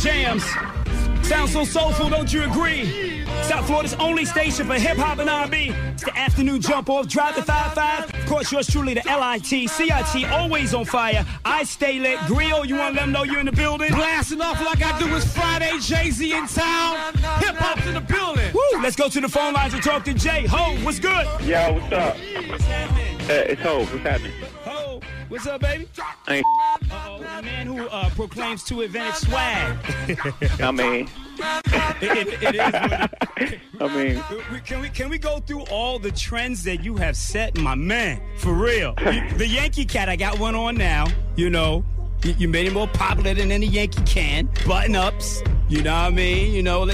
Jams. Sounds so soulful, don't you agree? South Florida's only station for hip-hop and R&B. It's the afternoon jump-off, Drive the 5-5. Of course, yours truly, the L-I-T, C-I-T, always on fire. I stay lit. Grio, you want to let them know you're in the building? Blasting off like I do. It's Friday, Jay-Z in town. Hip-hop's in the building. Woo, let's go to the phone lines and talk to Jay. Ho, what's good? Yo, what's up? What's happening? It's Ho. What's happening? Ho, what's up, baby? Hey. Uh-oh, the man who proclaims two advantage swag. I mean... It is what it, I mean... Can we go through all the trends that you have set, my man? For real. The Yankee cat, I got one on now, you know. You made it more popular than any Yankee can. Button-ups, you know what I mean? You know,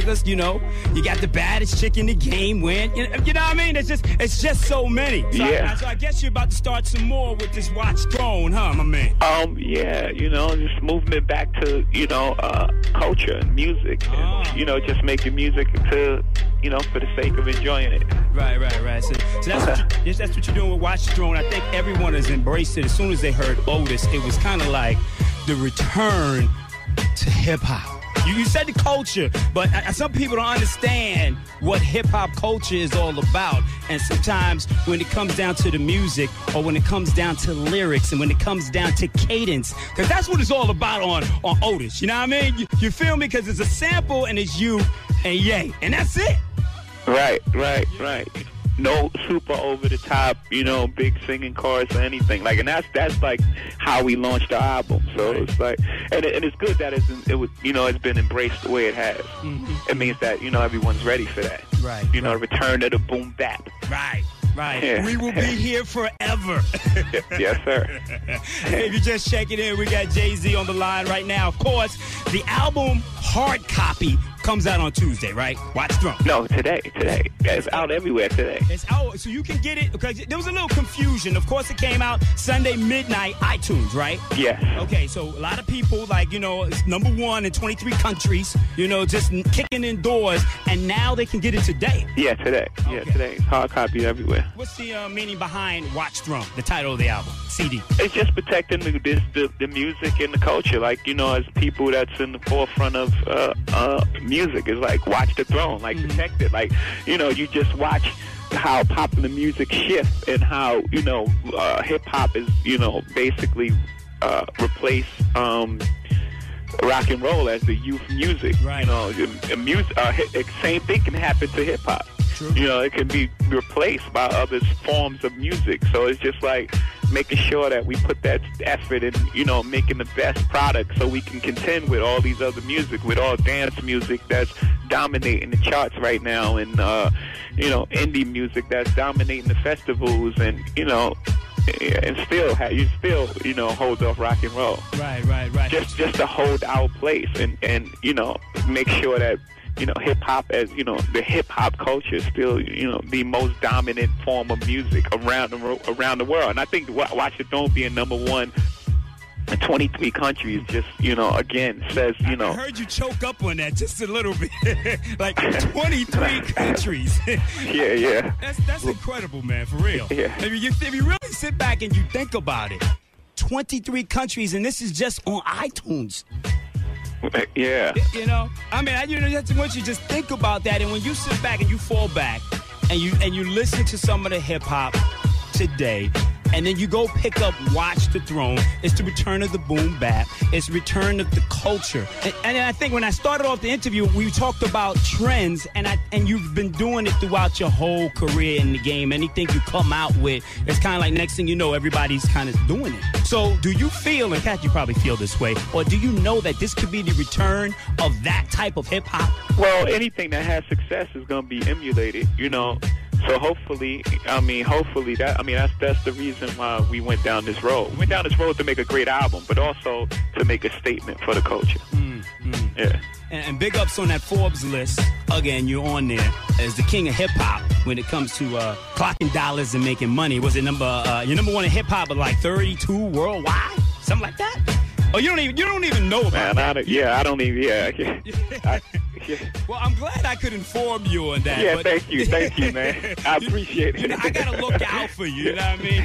you got the baddest chick in the game win. You know what I mean? It's just so many. So, yeah. So I guess you're about to start some more with this Watch Throne, huh, my man? Yeah, you know, just moving it back to, culture and music. And, just making music to, for the sake of enjoying it. Right. So that's what you're doing with Watch Throne. I think everyone has embraced it. As soon as they heard Otis, it was kind of like the return to hip-hop. You said the culture, but some people don't understand what hip-hop culture is all about. And sometimes when it comes down to the music, or when it comes down to lyrics, and when it comes down to cadence, because that's what it's all about on Otis. You know what I mean? You feel me? Because it's a sample, and it's you and Ye, and that's it. Right. No super over the top, big singing chorus or anything. Like, and that's like how we launched the album. So it's like, and it's good that it's been embraced the way it has. Mm-hmm. It means that everyone's ready for that. Right. Return to the boom bap. Right. Yeah. We will be here forever. Yes, sir. Hey, if you're just checking in, we got Jay-Z on the line right now. Of course, the album hard copy comes out on Tuesday, right? Watch Throne. No, today. It's out everywhere today. It's out, so you can get it, because there was a little confusion. Of course, it came out Sunday midnight, iTunes, right? Yes. Okay, so a lot of people, it's number one in 23 countries, just kicking in doors, and now they can get it today. Yeah, today. Okay. Yeah, today. It's hard copy everywhere. What's the meaning behind Watch Throne, the title of the album, CD? It's just protecting the music and the culture. As people that's in the forefront of music, is like watch the throne, protect it. You just watch how popular music shifts and how hip hop is basically replace rock and roll as the youth music. Right. Same thing can happen to hip hop. True. It can be replaced by other forms of music. So it's just like making sure that we put that effort in, making the best product so we can contend with all these other music, with all dance music that's dominating the charts right now, and, indie music that's dominating the festivals, and, and still hold off rock and roll. Right. Just to hold our place and make sure that hip hop, as the hip hop culture is still the most dominant form of music around the world. And I think Watch the Throne being number one in 23 countries just again says I heard you choke up on that just a little bit. 23 countries. Yeah. That's incredible, man, for real. Yeah. If you really sit back and you think about it, 23 countries, and this is just on iTunes. Yeah. I want you to just think about that, and when you sit back and you fall back and you listen to some of the hip hop today, and then you go pick up Watch the Throne, it's the return of the boom bap, it's return of the culture. And I think when I started off the interview, we talked about trends, and you've been doing it throughout your whole career in the game. Anything you come out with, it's kind of like next thing you know, everybody's kind of doing it. So do you feel, in fact, you probably feel this way, or do you know that this could be the return of that type of hip hop? Well, anything that has success is going to be emulated, So hopefully that's the reason why we went down this road. We went down this road to make a great album, but also to make a statement for the culture. Yeah. And big ups on that Forbes list. Again, you're on there as the king of hip hop when it comes to clocking dollars and making money. Was it you're number one in hip hop, but like 32 worldwide, something like that? Oh, you don't even know about that. I don't even. Yeah. Well, I'm glad I could inform you on that. Yeah, but thank you, man. I appreciate it. I gotta look out for you. You know what I mean?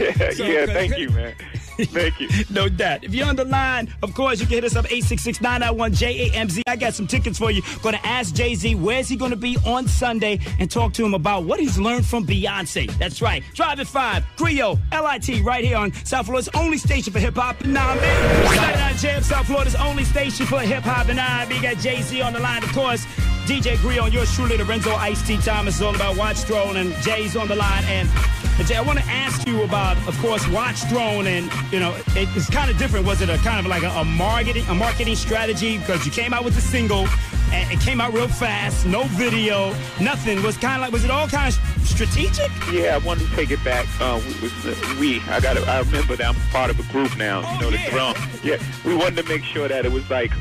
Thank you, man. Thank you. No doubt. If you're on the line, of course, you can hit us up 866-991-JAMZ. I got some tickets for you. Going to ask Jay-Z where's he going to be on Sunday and talk to him about what he's learned from Beyonce. That's right. Drive at 5, Creole, LIT, right here on South Florida's only station for hip-hop and R&B. 99Jams, South Florida's only station for hip-hop and R&B. Got Jay-Z on the line, of course. DJ Griot, yours truly, Lorenzo Ice-T Thomas. It's all about Watch Throne, and Jay's on the line. And Jay, I want to ask you about, of course, Watch Throne, and it's kind of different. Was it a kind of like a marketing strategy because you came out with the single and it came out real fast, no video, nothing? Was it all kind of strategic? Yeah, I wanted to take it back. I remember that I'm part of a group now. The Throne. Yeah, we wanted to make sure that it was like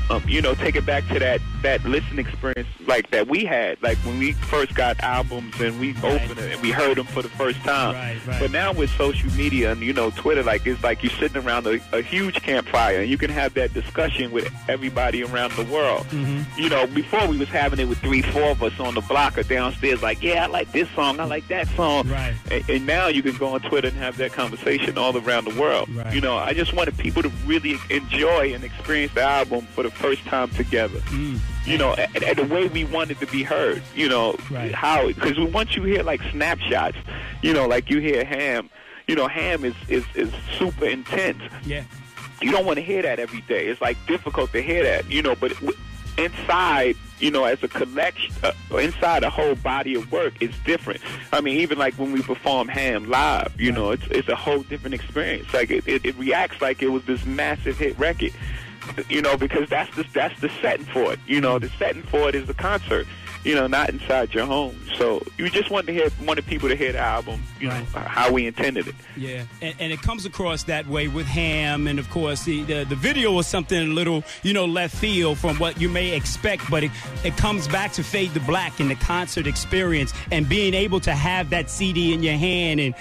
take it back to that listening experience like that we had, like when we first got albums and we opened it and we heard them for the first time. Right. But now with social media and Twitter, like it's like you're sitting around a huge campfire and you can have that discussion with everybody around the world. Mm-hmm. Before we was having it with 3-4 of us on the block or downstairs, like, yeah, I like this song, I like that song. Right. And now you can go on Twitter and have that conversation all around the world. Right. I just wanted people to really enjoy and experience the album for the first time together. And the way we wanted to be heard, Right. how, because once you hear like snapshots, like you hear Ham, Ham is super intense. Yeah. You don't want to hear that every day. It's like difficult to hear that, but inside, as a collection, inside a whole body of work, it's different. I mean, even like when we perform Ham live, it's a whole different experience. Like it reacts like it was this massive hit record. Because that's the setting for it. The setting for it is the concert. Not inside your home. So you just wanted people to hear the album, Right. How we intended it. Yeah, and it comes across that way with Ham, and of course the video was something a little, left field from what you may expect, but it comes back to Fade to Black and the concert experience and being able to have that CD in your hand and,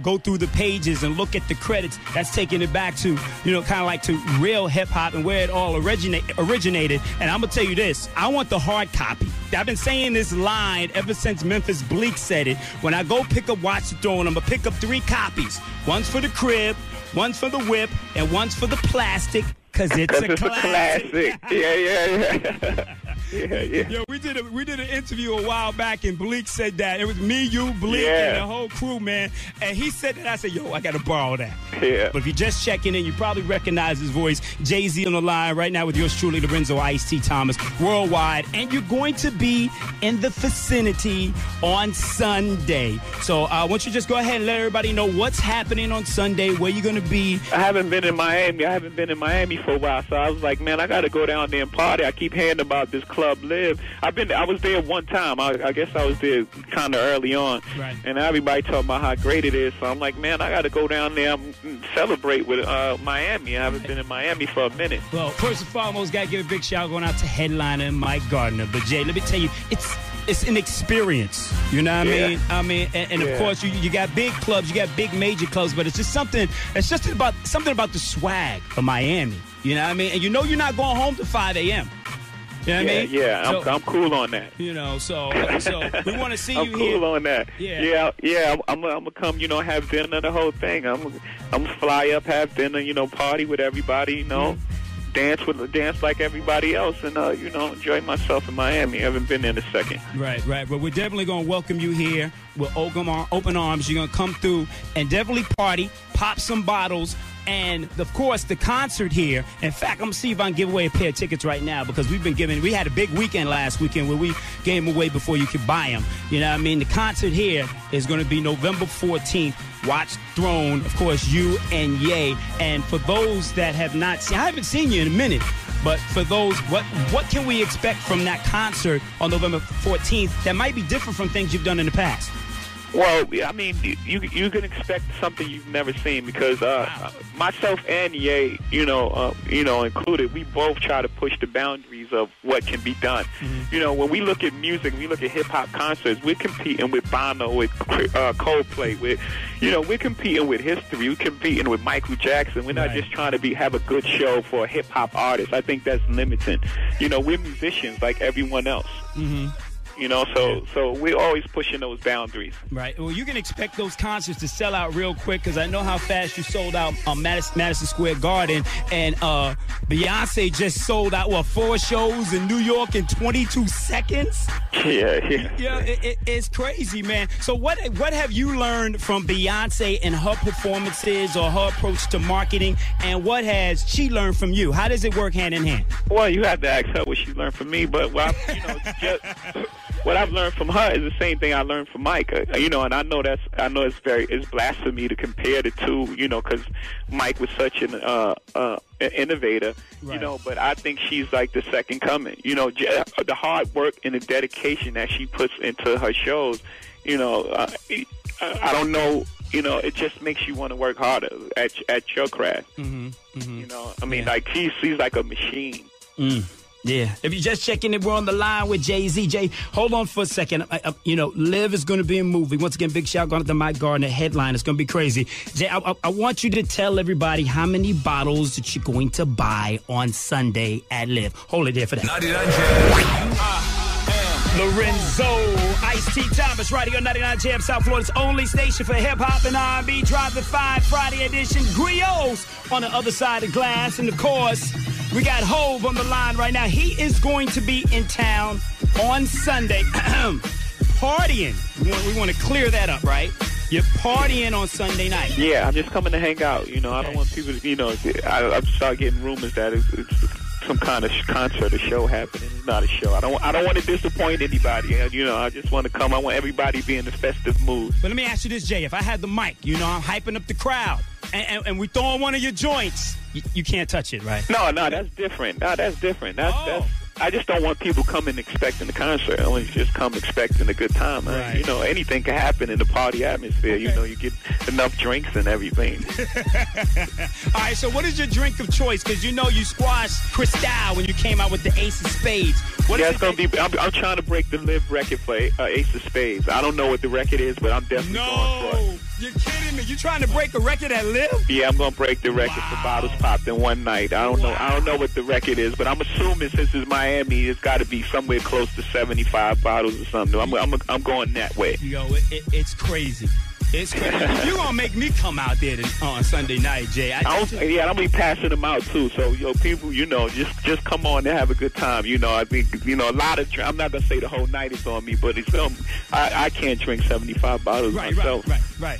go through the pages and look at the credits. That's taking it back to, kind of like to real hip-hop and where it all originated. And I'm going to tell you this, I want the hard copy. I've been saying this line ever since Memphis Bleak said it. When I go pick up Watch the Throne, I'm going to pick up 3 copies. One's for the crib, one's for the whip, and one's for the plastic, because it's a classic. Yeah. Yo, we did an interview a while back, and Bleak said that. It was me, you, Bleak, and the whole crew, man. And he said that. I said, yo, I got to borrow that. Yeah. But if you're just checking in, you probably recognize his voice. Jay-Z on the line right now with yours truly, Lorenzo Ice-T Thomas, worldwide. And you're going to be in the vicinity on Sunday. So why don't you just go ahead and let everybody know what's happening on Sunday, where you're going to be. I haven't been in Miami for a while, so I was like, man, I got to go down there and party. I keep hearing about this Club Live. I was there one time. I guess I was there kind of early on. Right. And everybody talking about how great it is. So I'm like, man, I got to go down there and celebrate with Miami. I haven't been in Miami for a minute. Well, first and foremost, got to give a big shout going out to headliner Mike Gardner. But Jay, let me tell you, it's an experience. You know what I mean? And of course, you got big clubs, you got big major clubs, but it's just something about the swag of Miami. You know what I mean? And you're not going home to 5 a.m. You know what I mean? Yeah, so, I'm cool on that. So we want to see you here. I'm cool on that. Yeah. I'm gonna come, have dinner, the whole thing. I'm gonna fly up, have dinner, party with everybody, dance like everybody else, and enjoy myself in Miami. I haven't been there in a second. Right. Well, we're definitely gonna welcome you here with open arms. You're gonna come through and definitely party, pop some bottles. And, of course, the concert here. In fact, I'm going to see if I can give away a pair of tickets right now because we had a big weekend last weekend where we gave them away before you could buy them. You know what I mean? The concert here is going to be November 14th. Watch Throne, of course, you and Ye. And for those that have not seen, I haven't seen you in a minute, but for those, what can we expect from that concert on November 14th that might be different from things you've done in the past? Well, I mean, you can expect something you've never seen because myself and Ye, included, we both try to push the boundaries of what can be done. Mm-hmm. When we look at music, we look at hip hop concerts, we're competing with Bono, with Coldplay, we're competing with history, we're competing with Michael Jackson. We're not just trying to have a good show for a hip hop artist. I think that's limiting. We're musicians like everyone else. Mm-hmm. You know, so we're always pushing those boundaries. Right. Well, you can expect those concerts to sell out real quick because I know how fast you sold out on Madison Square Garden. And Beyonce just sold out, 4 shows in New York in 22 seconds? Yeah. It's crazy, man. So what have you learned from Beyonce and her performances or her approach to marketing, and what has she learned from you? How does it work hand in hand? Well, you have to ask her what she learned from me, but what I've learned from her is the same thing I learned from Mike. You know, and I know it's blasphemy to compare the two. You know, because Mike was such an innovator. Right. You know, but I think she's like the second coming. You know, the hard work and the dedication that she puts into her shows. You know, I don't know. You know, it just makes you want to work harder at your craft. You know, I mean, like she's like a machine. Yeah. If you're just checking it, we're on the line with Jay-Z. Jay, hold on for a second. You know, Live is going to be a movie. Once again, big shout out to Mike Gardner. Headline. It's going to be crazy. Jay, I want you to tell everybody how many bottles that you're going to buy on Sunday at Live. Hold it there for that. 99 Jams. Lorenzo, Ice-T Thomas, right here on 99 Jams, South Florida's only station for hip-hop and R&B. Drive the 5 Friday edition. Griots on the other side of glass. And, of course, we got Hove on the line right now. He is going to be in town on Sunday partying. We want to clear that up, right? You're partying on Sunday night. Yeah, I'm just coming to hang out. You know, okay. I don't want people to, you know, I start getting rumors that it's some kind of concert or show happening. It's not a show. I don't want to disappoint anybody. You know, I just want to come. I want everybody to be in the festive mood. But let me ask you this, Jay. If I had the mic, you know, I'm hyping up the crowd, and we throw on one of your joints, you can't touch it, right? No, that's different. That's different. That's I just don't want people coming expecting the concert. I want just come expecting a good time. Right. You know, anything can happen in the party atmosphere. Okay. You know, you get enough drinks and everything. All right, so what is your drink of choice? Because you know you squashed Cristal when you came out with the Ace of Spades. It's going to be, I'm trying to break the Live record for Ace of Spades. I don't know what the record is, but I'm definitely going for it. You're kidding me. You trying to break a record at Live? Yeah, I'm going to break the record for bottles popped in one night. I don't know what the record is, but I'm assuming since it's Miami, it's got to be somewhere close to 75 bottles or something. I'm going that way. Yo, it's crazy. It's crazy. You're going to make me come out there on Sunday night, Jay. I'm going to be passing them out, too. So, yo, people, you know, just come on and have a good time. You know, I think, you know, a lot of, I'm not going to say the whole night is on me, but it's I can't drink 75 bottles myself. Right.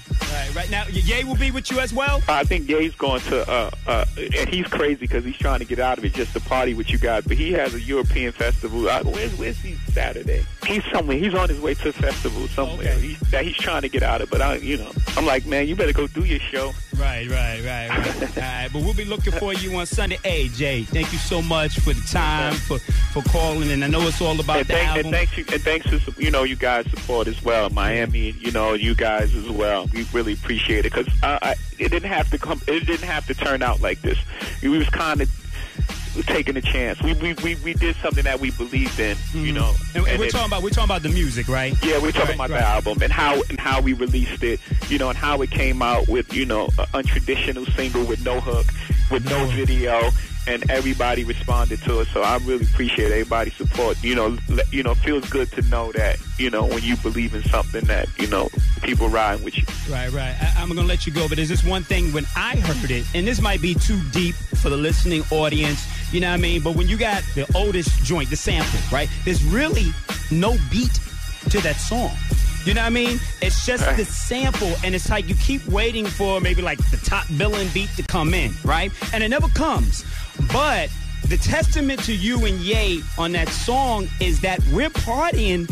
Now, Ye will be with you as well? I think Ye's going to, and he's crazy because he's trying to get out of it just to party with you guys. But he has a European festival. Where's he Saturday? He's somewhere. He's on his way to a festival somewhere that he's trying to get out of. But you know, I'm like, man, you better go do your show. Right. All right, but we'll be looking for you on Sunday. Hey, Jay, thank you so much for the time, for calling, and I know it's all about the album. And thanks to, you know, you guys' support as well. Miami, you know, you guys as well. We really appreciate it because it didn't have to come. It didn't have to turn out like this. We was kind of taking a chance. We did something that we believed in, you know. And we're talking about the music, right? Yeah, we're talking about the album and how we released it, you know, and how it came out with, you know, an untraditional single with no hook, with no video, and everybody responded to it. So I really appreciate everybody's support. You know, it feels good to know that, you know, when you believe in something that, you know, people riding with you. Right. I'm going to let you go, but there's this one thing when I heard it, and this might be too deep for the listening audience, you know what I mean? But when you got the oldest joint, the sample, right? There's really no beat to that song. You know what I mean? It's just the sample, and it's like you keep waiting for maybe like the top billing beat to come in, right? And it never comes. But the testament to you and Ye on that song is that we're partying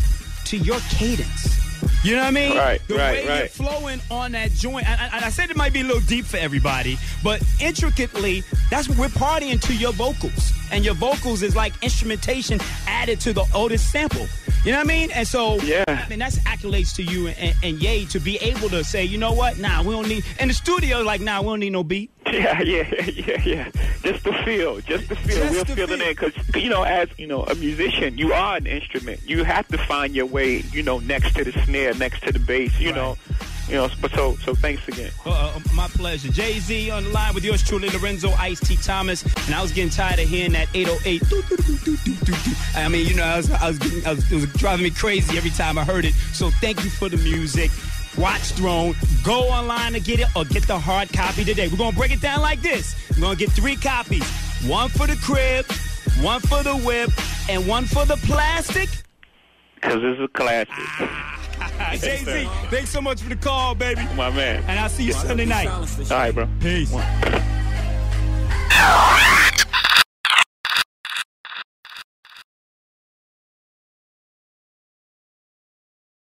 to your cadence. You know what I mean? The way you're flowing on that joint. I said it might be a little deep for everybody, but intricately, that's what we're partying to your vocals. And your vocals is like instrumentation added to the oldest sample. You know what I mean? And so, I mean, that's accolades to you and Ye to be able to say, you know what? Nah, we don't need, in the studio, like, nah, we don't need no beat. Yeah. Just to feel. We're feeling it because, you know, as, you know, a musician, you are an instrument. You have to find your way, you know, next to the snare, next to the bass, you know. You know, but so thanks again. My pleasure. Jay-Z on the line with yours truly, Lorenzo Ice-T Thomas. And I was getting tired of hearing that 808. I mean, you know, it was driving me crazy every time I heard it. So thank you for the music. Watch Throne. Go online to get it or get the hard copy today. We're going to break it down like this. We're going to get 3 copies. 1 for the crib, 1 for the whip, and 1 for the plastic. Because it's a classic. Jay-Z, thanks so much for the call, baby. My man. And I'll see you Sunday night. All right, bro. Peace.